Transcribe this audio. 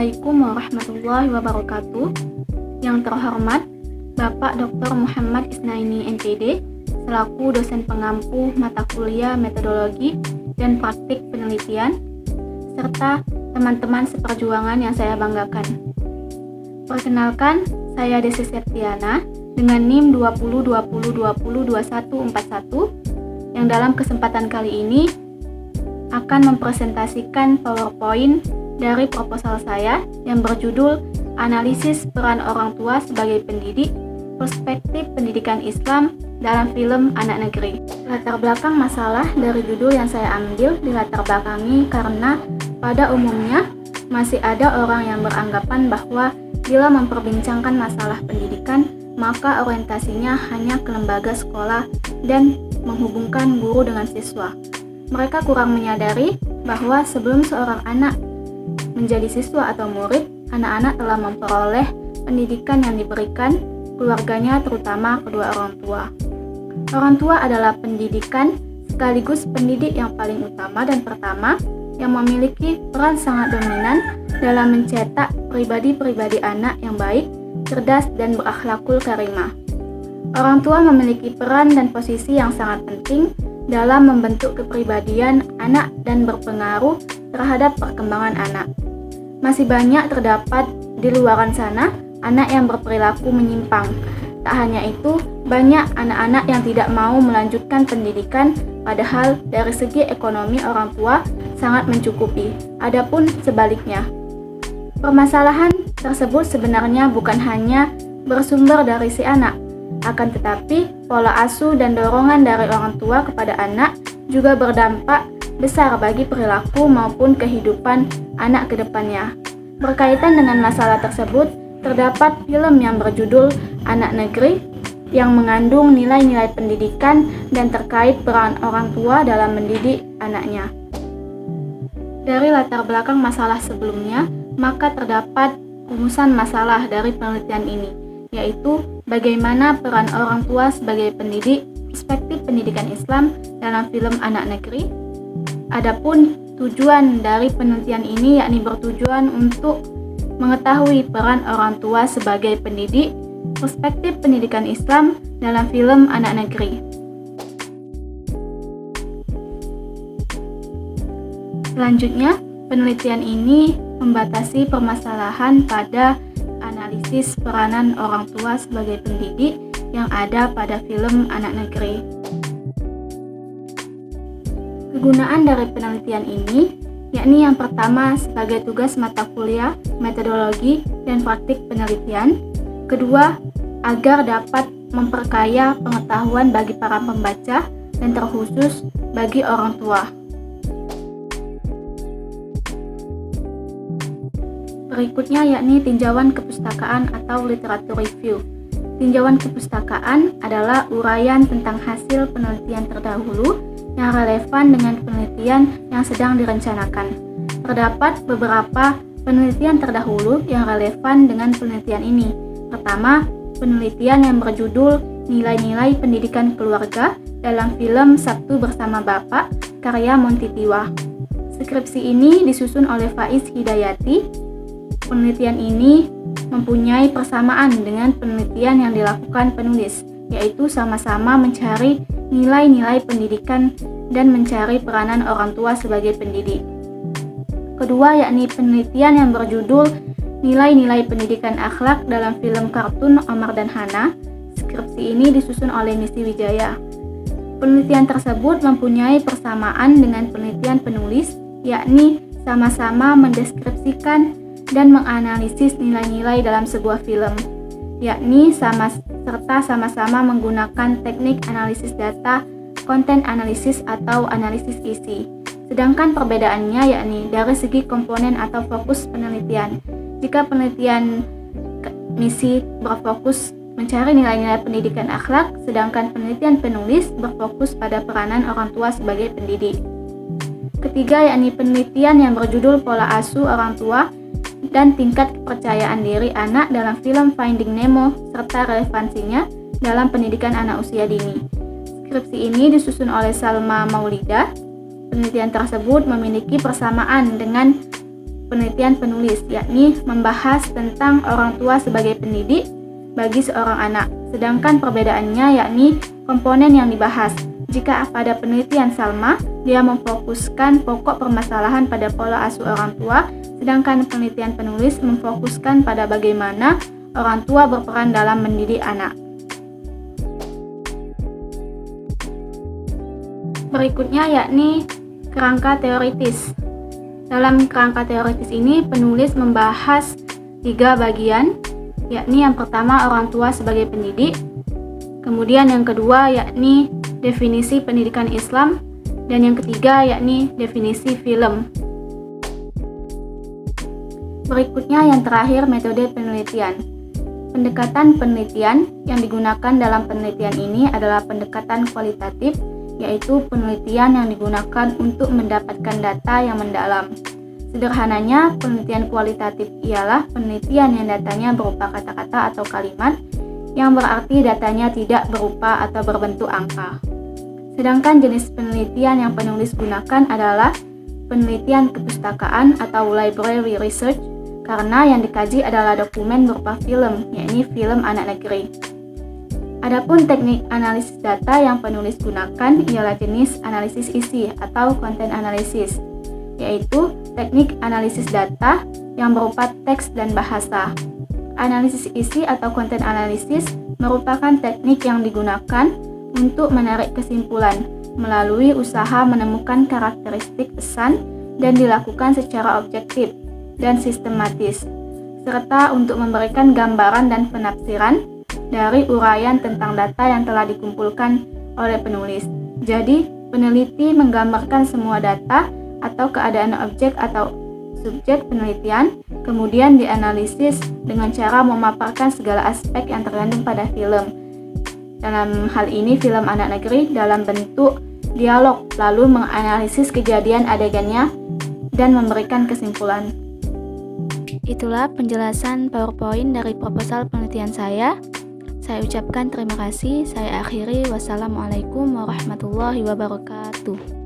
Assalamualaikum warahmatullahi wabarakatuh. Yang terhormat Bapak Dr. Muhammad Isnaini MPD selaku dosen pengampu mata kuliah metodologi dan praktik penelitian, serta teman-teman seperjuangan yang saya banggakan. Perkenalkan, saya Desi Septiana dengan NIM 2020202141 yang dalam kesempatan kali ini akan mempresentasikan PowerPoint dari proposal saya yang berjudul Analisis Peran Orang Tua sebagai Pendidik, Perspektif Pendidikan Islam dalam Film Anak Negeri. Latar belakang masalah dari judul yang saya ambil dilatar belakangi karena pada umumnya masih ada orang yang beranggapan bahwa bila memperbincangkan masalah pendidikan, maka orientasinya hanya ke lembaga sekolah dan menghubungkan guru dengan siswa. Mereka kurang menyadari bahwa sebelum seorang anak menjadi siswa atau murid, anak-anak telah memperoleh pendidikan yang diberikan keluarganya, terutama kedua orang tua. Orang tua adalah pendidikan sekaligus pendidik yang paling utama dan pertama yang memiliki peran sangat dominan dalam mencetak pribadi-pribadi anak yang baik, cerdas, dan berakhlakul karimah. Orang tua memiliki peran dan posisi yang sangat penting dalam membentuk kepribadian anak dan berpengaruh terhadap perkembangan anak. Masih banyak terdapat di luaran sana anak yang berperilaku menyimpang. Tak hanya itu, banyak anak-anak yang tidak mau melanjutkan pendidikan padahal dari segi ekonomi orang tua sangat mencukupi. Adapun sebaliknya, permasalahan tersebut sebenarnya bukan hanya bersumber dari si anak, akan tetapi pola asuh dan dorongan dari orang tua kepada anak juga berdampak besar bagi perilaku maupun kehidupan anak ke depannya. Berkaitan dengan masalah tersebut, terdapat film yang berjudul Anak Negeri yang mengandung nilai-nilai pendidikan dan terkait peran orang tua dalam mendidik anaknya. Dari latar belakang masalah sebelumnya, maka terdapat rumusan masalah dari penelitian ini, yaitu bagaimana peran orang tua sebagai pendidik, perspektif pendidikan Islam dalam film Anak Negeri. Adapun tujuan dari penelitian ini yakni bertujuan untuk mengetahui peran orang tua sebagai pendidik, perspektif pendidikan Islam dalam film Anak Negeri. Selanjutnya, penelitian ini membatasi permasalahan pada analisis peranan orang tua sebagai pendidik yang ada pada film Anak Negeri. Kegunaan dari penelitian ini yakni yang pertama sebagai tugas mata kuliah, metodologi, dan praktik penelitian. Kedua, agar dapat memperkaya pengetahuan bagi para pembaca dan terkhusus bagi orang tua. Berikutnya yakni tinjauan kepustakaan atau literatur review. Tinjauan kepustakaan adalah uraian tentang hasil penelitian terdahulu yang relevan dengan penelitian yang sedang direncanakan. Terdapat beberapa penelitian terdahulu yang relevan dengan penelitian ini. Pertama, penelitian yang berjudul Nilai-nilai Pendidikan Keluarga dalam film Sabtu Bersama Bapak karya Montitiwa. Skripsi ini disusun oleh Faiz Hidayati. Penelitian ini mempunyai persamaan dengan penelitian yang dilakukan penulis, yaitu sama-sama mencari nilai-nilai pendidikan dan mencari peranan orang tua sebagai pendidik. Kedua, yakni penelitian yang berjudul Nilai-nilai Pendidikan Akhlak dalam film kartun Omar dan Hana. Skripsi ini disusun oleh Nisi Wijaya. Penelitian tersebut mempunyai persamaan dengan penelitian penulis, yakni sama-sama mendeskripsikan dan menganalisis nilai-nilai dalam sebuah film, yakni serta sama-sama menggunakan teknik analisis data, konten analisis atau analisis isi. Sedangkan perbedaannya yakni dari segi komponen atau fokus penelitian. Jika penelitian misi berfokus mencari nilai-nilai pendidikan akhlak, sedangkan penelitian penulis berfokus pada peranan orang tua sebagai pendidik. Ketiga, yakni penelitian yang berjudul Pola Asuh Orang Tua dan tingkat kepercayaan diri anak dalam film Finding Nemo serta relevansinya dalam pendidikan anak usia dini. Skripsi ini disusun oleh Salma Maulidah. Penelitian tersebut memiliki persamaan dengan penelitian penulis, yakni membahas tentang orang tua sebagai pendidik bagi seorang anak. Sedangkan perbedaannya yakni komponen yang dibahas. Jika pada penelitian Salma, dia memfokuskan pokok permasalahan pada pola asuh orang tua, sedangkan penelitian penulis memfokuskan pada bagaimana orang tua berperan dalam mendidik anak. Berikutnya yakni kerangka teoritis. Dalam kerangka teoritis ini, penulis membahas 3 bagian, yakni yang pertama orang tua sebagai pendidik, kemudian yang kedua yakni definisi pendidikan Islam, dan yang ketiga yakni definisi film. Berikutnya yang terakhir metode penelitian. Pendekatan penelitian yang digunakan dalam penelitian ini adalah pendekatan kualitatif, yaitu penelitian yang digunakan untuk mendapatkan data yang mendalam. Sederhananya, penelitian kualitatif ialah penelitian yang datanya berupa kata-kata atau kalimat, yang berarti datanya tidak berupa atau berbentuk angka. Sedangkan jenis penelitian yang penulis gunakan adalah penelitian kepustakaan atau library research, karena yang dikaji adalah dokumen berupa film, yakni film anak negeri. Adapun teknik analisis data yang penulis gunakan ialah jenis analisis isi atau content analysis, yaitu teknik analisis data yang berupa teks dan bahasa. Analisis isi atau content analysis merupakan teknik yang digunakan untuk menarik kesimpulan melalui usaha menemukan karakteristik pesan dan dilakukan secara objektif dan sistematis, serta untuk memberikan gambaran dan penafsiran dari uraian tentang data yang telah dikumpulkan oleh penulis. Jadi, peneliti menggambarkan semua data atau keadaan objek atau subjek penelitian, kemudian dianalisis dengan cara memaparkan segala aspek yang terkandung pada film. Dalam hal ini, film anak negeri dalam bentuk dialog, lalu menganalisis kejadian adegannya dan memberikan kesimpulan. Itulah penjelasan PowerPoint dari proposal penelitian saya. Saya ucapkan terima kasih. Saya akhiri. Wassalamualaikum warahmatullahi wabarakatuh.